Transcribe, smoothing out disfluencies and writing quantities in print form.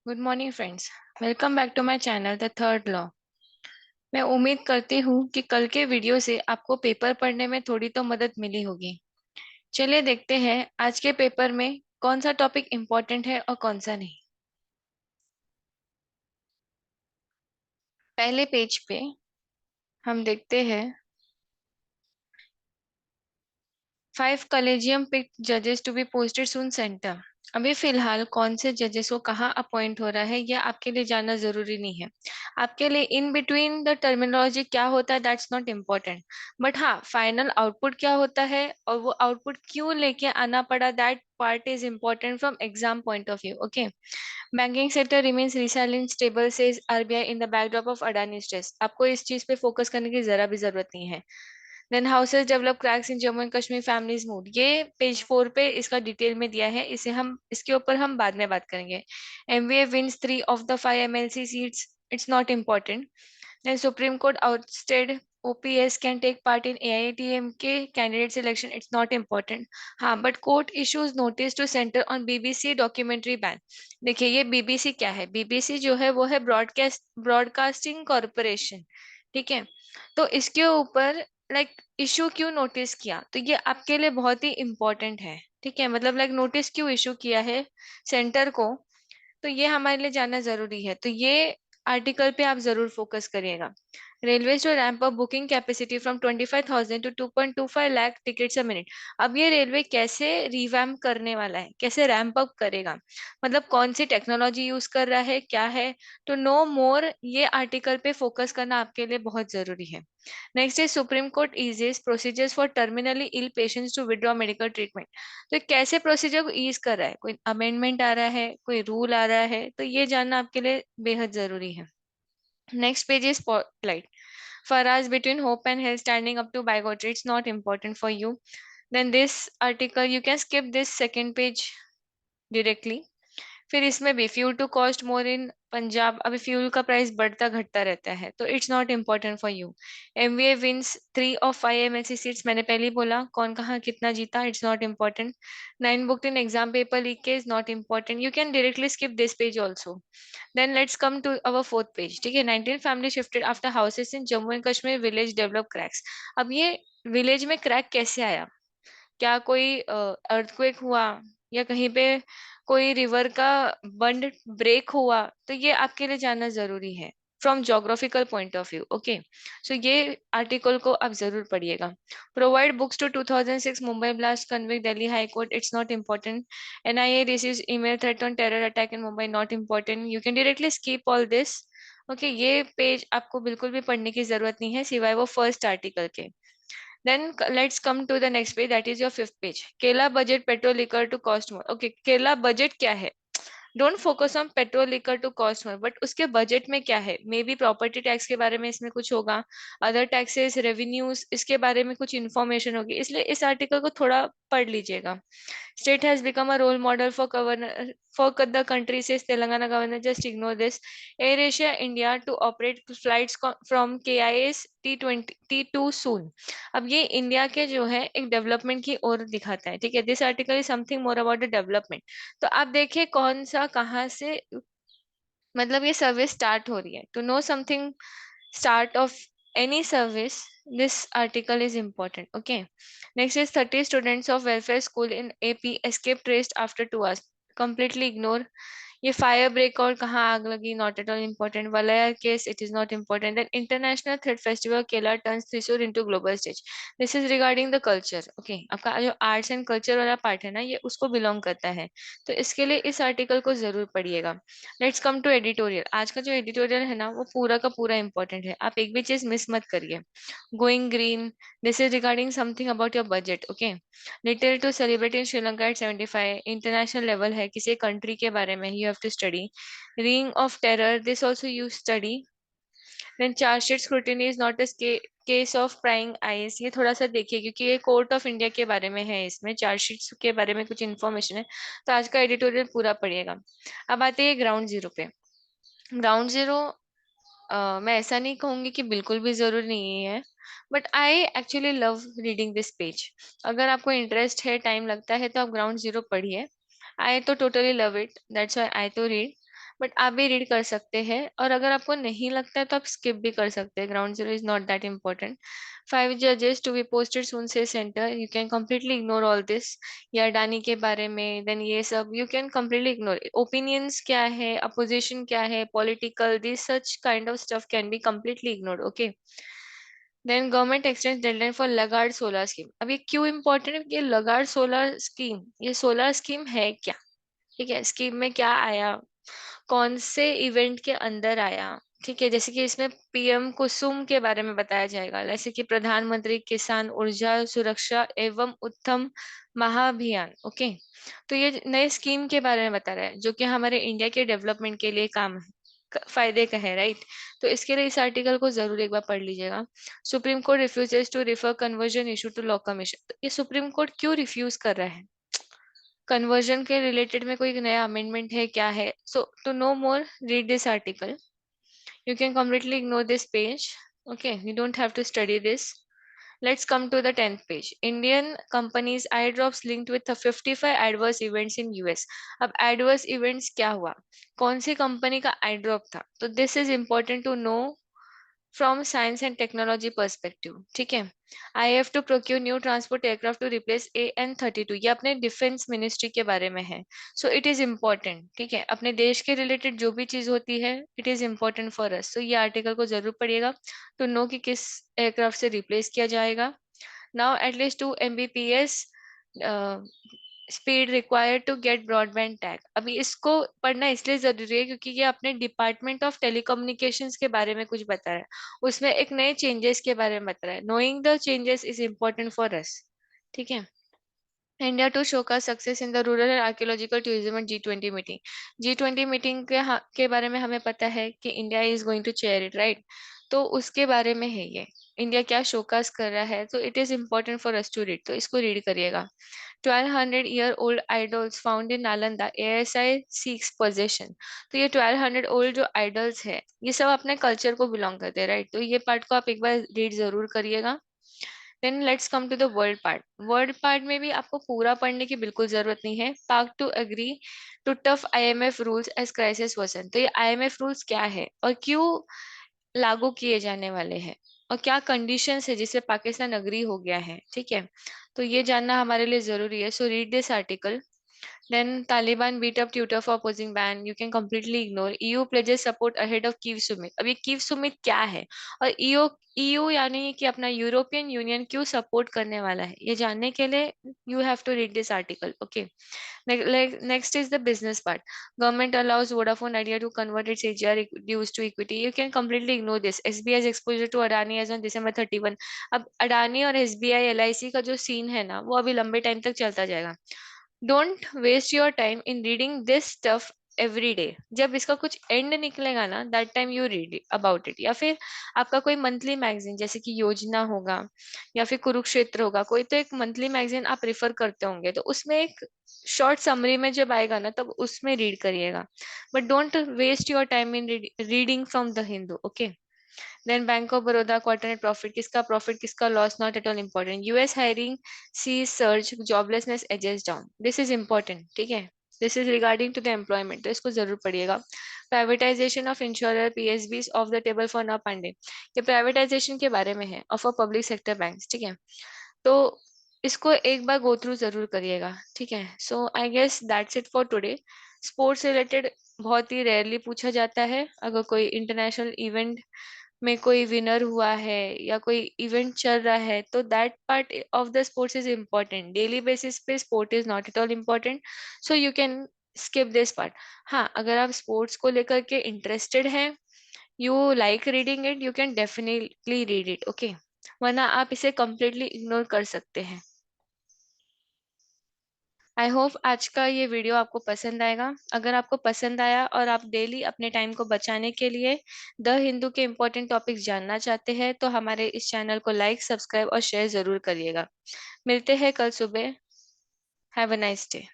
Good morning friends. Welcome back to my channel the third law. मैं उम्मीद करती हूँ कि कल के वीडियो से आपको पेपर पढ़ने में थोड़ी तो मदद मिली होगी। चलिए देखते हैं आज के पेपर में कौन सा टॉपिक इम्पोर्टेंट है और कौन सा नहीं। पहले पेज पे हम देखते हैं 5 कॉलेजियम पिक जजेस to be posted soon centre. अभी फिलहाल कौन से जजेस को कहाँ अपॉइंट हो रहा है यह आपके लिए जानना जरूरी नहीं है। आपके लिए इन बिटवीन द टर्मिनोलॉजी क्या होता है दैट्स नॉट इम्पोर्टेंट। बट हाँ, फाइनल आउटपुट क्या होता है और वो आउटपुट क्यों लेके आना पड़ा that part is important from exam point of view. Okay. Banking sector remains resilient stable says RBI in the backdrop of Adani stress. आपको इस चीज पे फोकस करने की जरा भी जरूरत नहीं है। Then houses develop cracks in Jammu and Kashmir families moved, ये पेज 4 पे इसका डिटेल में दिया है। इसके ऊपर हम बाद में बात करेंगे। MVA wins 3 of the 5 MLC seats, it's not important. Then supreme court ousted OPS can take part in AITMK candidate selection. It's not important. हाँ, but court issues notice to center on BBC documentary ban. देखिए ये BBC क्या है? BBC जो है वो है broadcasting corporation. ठीक है। तो इसके ऊपर इशू क्यों नोटिस किया, तो ये आपके लिए बहुत ही इंपॉर्टेंट है। ठीक है, मतलब नोटिस क्यों इशू किया है सेंटर को, तो ये हमारे लिए जानना जरूरी है। तो ये आर्टिकल पे आप जरूर फोकस करिएगा। Railway to ramp up booking capacity from 25,000 to 2.25 lakh tickets a minute. अब ये रेलवे कैसे रिवैम्प करने वाला है, कैसे रैंप अप करेगा, मतलब कौन सी टेक्नोलॉजी यूज कर रहा है, क्या है, तो नो मोर ये आर्टिकल पे फोकस करना आपके लिए बहुत जरूरी है। Next is Supreme Court eases procedures for terminally ill patients to withdraw medical treatment. तो कैसे प्रोसीजर को ईज कर रहा है, कोई अमेंडमेंट आ रहा है, कोई रूल आ रहा है, तो ये जानना आपके लिए बेहद जरूरी है। Next page is spotlight Faraz between hope and hell standing up to bigotry. It's not important for you. Then this article, you can skip this second page directly. फिर इसमें भी fuel to cost more in Punjab, अभी fuel का price बढ़ता घटता रहता है, तो it's not important for you. MVA wins 3 of 5 MLC seats, मैंने पहले ही बोला कौन कहाँ कितना जीता, it's not important. 9 booked in exam paper leakage, not important, you can directly skip this page also. Then let's come to our fourth page. ठीक है, 19 family shifted after houses in Jammu and Kashmir village develop cracks. अब ये village में crack कैसे आया, क्या कोई earthquake हुआ या कहीं पे कोई रिवर का बंड ब्रेक हुआ, तो ये आपके लिए जानना जरूरी है from geographical point of view. Okay, so ये आर्टिकल को आप जरूर पढ़िएगा। Provide books to 2006 Mumbai blast convict Delhi High Court, it's not important. NIA receives email threat on terror attack in Mumbai, not important, you can directly skip all this. Okay, ये page आपको बिल्कुल भी पढ़ने की जरूरत नहीं है सिवाय वो फर्स्ट आर्टिकल के। Then let's come to the next page, that is your fifth page. केला budget petrol liquor to cost more. Okay, केला budget क्या है? Don't focus on petrol liquor to cost more, but उसके budget में क्या है, may be property tax के बारे में इसमें कुछ होगा, अदर टैक्सेस रेवेन्यूज इसके बारे में कुछ इंफॉर्मेशन होगी, इसलिए इस आर्टिकल को थोड़ा पढ़ लीजिएगा। State has become a role model for governor for the country, says Telangana governor. Just ignore this. AirAsia India to operate flights from KIS T20 T2 soon. अब ये इंडिया के जो है एक डेवलपमेंट की ओर दिखाता है। ठीक है, this article is something more about the development. तो आप देखिए कौन सा कहाँ से, मतलब ये सर्विस स्टार्ट हो रही है। To know something start of any service, this article is important. Okay, next is 30 students of welfare school in AP escape traced after 2 hours. Completely ignore. ये फायर ब्रेक और कहाँ आग लगी, not at all important. Walayar case, it is not important. Then international theatre festival Kerala turns Thrissur into global stage, this is regarding the culture. Okay, आपका जो arts and culture वाला part है ना, ये उसको बिलोंग करता है, तो इसके लिए इस आर्टिकल को जरूर पढ़िएगा। Let's come to editorial. आज का जो एडिटोरियल है ना वो पूरा का पूरा इंपॉर्टेंट है, आप एक भी चीज मिस मत करिए। Going green, this is regarding something about your budget. Okay, little to celebrate in Sri Lanka at 75, international level है, किसी कंट्री के बारे में you have to study. Ring of terror, this also you study. Then chargesheet scrutiny is not a case of prying IAS, ये थोड़ा सा देखिए क्योंकि ये कोर्ट ऑफ इंडिया के बारे में है, इसमें चार्जशीट के बारे में कुछ इन्फॉर्मेशन है, तो आज का एडिटोरियल पूरा पढ़िएगा। अब आते हैं ग्राउंड जीरो पे। ग्राउंड जीरो, मैं ऐसा नहीं कहूंगी कि बिल्कुल भी जरूरी नहीं है, but I actually love reading this page. अगर आपको इंटरेस्ट है, टाइम लगता है, तो आप ग्राउंड जीरो पढ़िए। आई तो totally love it, that's why I तो रीड। बट आप भी रीड कर सकते हैं, और अगर आपको नहीं लगता है तो आप स्किप भी कर सकते हैं. Ground zero is not that important. 5 जजेस टू बी पोस्टेड सून से centre, you can completely ignore all this. या अडानी के बारे में, देन ये सब you can completely ignore. Opinions क्या है, अपोजिशन क्या है, political, this such kind of stuff can be completely ignored. Okay. Then government extend deadline for लगार्ड सोलर स्कीम. अब ये क्यों इंपॉर्टेंट है? ये लगार्ड सोलर स्कीम, ये सोलर स्कीम है क्या? ठीक है, स्कीम में क्या आया, कौन से इवेंट के अंदर आया. ठीक है, जैसे कि इसमें पीएम कुसुम के बारे में बताया जाएगा, जैसे कि प्रधानमंत्री किसान ऊर्जा सुरक्षा एवं उत्तम महाअभियान. ओके. तो ये नए स्कीम के बारे में बता रहा है जो कि हमारे इंडिया के डेवलपमेंट के लिए काम है, फायदे का है, राइट. तो इसके लिए इस आर्टिकल को जरूर एक बार पढ़ लीजिएगा. Supreme court refuses to refer conversion issue to law commission. तो ये सुप्रीम कोर्ट क्यों रिफ्यूज कर रहा है? कन्वर्जन के रिलेटेड में कोई नया अमेंडमेंट है, क्या है? So to know more, read this article. You can completely ignore this page. Okay, you don't have to study this. Let's come to the 10th page. Indian companies eye drops linked with the 55 adverse events in US. अब adverse events क्या हुआ? कौन सी company का आई drop था? तो this is important to know from science and technology perspective. ठीक है. I have to procure new transport aircraft to replace AN-32. ये अपने डिफेंस मिनिस्ट्री के बारे में है. So it is important. ठीक है, अपने देश के रिलेटेड जो भी चीज होती है, इट इज इम्पोर्टेंट फॉर अस. तो ये आर्टिकल को जरूर पढ़िएगा टू नो कि किस एयरक्राफ्ट से रिप्लेस किया जाएगा. Now at least 2 Mbps speed required to get broadband tag. अभी इसको पढ़ना इसलिए जरूरी है क्योंकि ये अपने डिपार्टमेंट ऑफ टेलीकम्युनिकेशंस के बारे में कुछ बता रहा है. उसमें एक नए चेंजेस के बारे में बता रहा है. Knowing the changes is important for us. ठीक है. इंडिया टू शो का success in the rural and archaeological tourism and G20 meeting. G20 meeting के बारे में हमें पता है कि India is going to chair it, right. तो उसके बारे में है ये. इंडिया क्या शोकास कर रहा है, तो it is important for us to read. तो इसको रीड करिएगा. 1200-year-old idols found in Nalanda, ASI seeks possession. तो ये 1200 old जो idols है, ये सब अपने कल्चर को बिलोंग करते हैं, राइट. तो ये पार्ट को आप एक बार रीड जरूर करिएगा. Then let's come to the world part. World part में भी आपको पूरा पढ़ने की बिल्कुल जरूरत नहीं है. Part to agree to tough IMF rules as crisis worsens. तो ये IMF रूल्स क्या है और क्यों लागू किए जाने वाले हैं, और क्या कंडीशंस है जिससे पाकिस्तान अग्री हो गया है. ठीक है, तो ये जानना हमारे लिए जरूरी है. So read this article. Then Taliban beat up Twitter for opposing ban. You can completely ignore. EU pledges support ahead of Kyiv summit. अब ये Kyiv summit क्या है, और EU यानी कि अपना यूरोपियन यूनियन क्यों सपोर्ट करने वाला है, ये जानने के लिए you have to read this article. Okay. Next is the business part. Government allows Vodafone Idea to convert its AGR dues to equity. You can completely ignore this. SBI's exposure to Adani as on December 31. अब अडानी और SBI LIC का जो scene है ना, वो अभी लंबे time तक चलता जाएगा. Don't waste your time in reading this stuff every day. जब इसका कुछ एंड निकलेगा ना, that time you read about it. या फिर आपका कोई मंथली मैगजीन जैसे कि योजना होगा या फिर कुरुक्षेत्र होगा, कोई तो एक मंथली मैगजीन आप प्रिफर करते होंगे, तो उसमें एक शॉर्ट समरी में जब आएगा ना, तब उसमें रीड करिएगा. But don't waste your time in reading from the Hindu. Okay. Then bank of Baroda quarter net profit किसका loss, not at all important. US hiring sees surge, joblessness eases down. This is important. ठीक है, this is regarding to the employment, तो इसको जरूर पढ़िएगा. Privatisation of insurer PSBs off the table for now Pandey. ये privatisation के बारे में है of a public sector bank. ठीक है, तो इसको एक बार गो थ्रू जरूर करिएगा. ठीक है. So I guess that's it for today. Sports related बहुत ही रेयरली पूछा जाता है. अगर कोई इंटरनेशनल इवेंट में कोई विनर हुआ है या कोई इवेंट चल रहा है, तो that part of the sports is important. Daily basis पे sport is not at all important, so you can skip this part. हाँ, अगर आप स्पोर्ट्स को लेकर के इंटरेस्टेड हैं, you like reading it, you can definitely read it. Okay, वरना आप इसे completely इग्नोर कर सकते हैं. आई होप आज का ये वीडियो आपको पसंद आएगा. अगर आपको पसंद आया और आप डेली अपने टाइम को बचाने के लिए द हिंदू के इम्पोर्टेंट टॉपिक्स जानना चाहते हैं, तो हमारे इस चैनल को लाइक सब्सक्राइब और शेयर जरूर करिएगा. मिलते हैं कल सुबह. Have a nice day.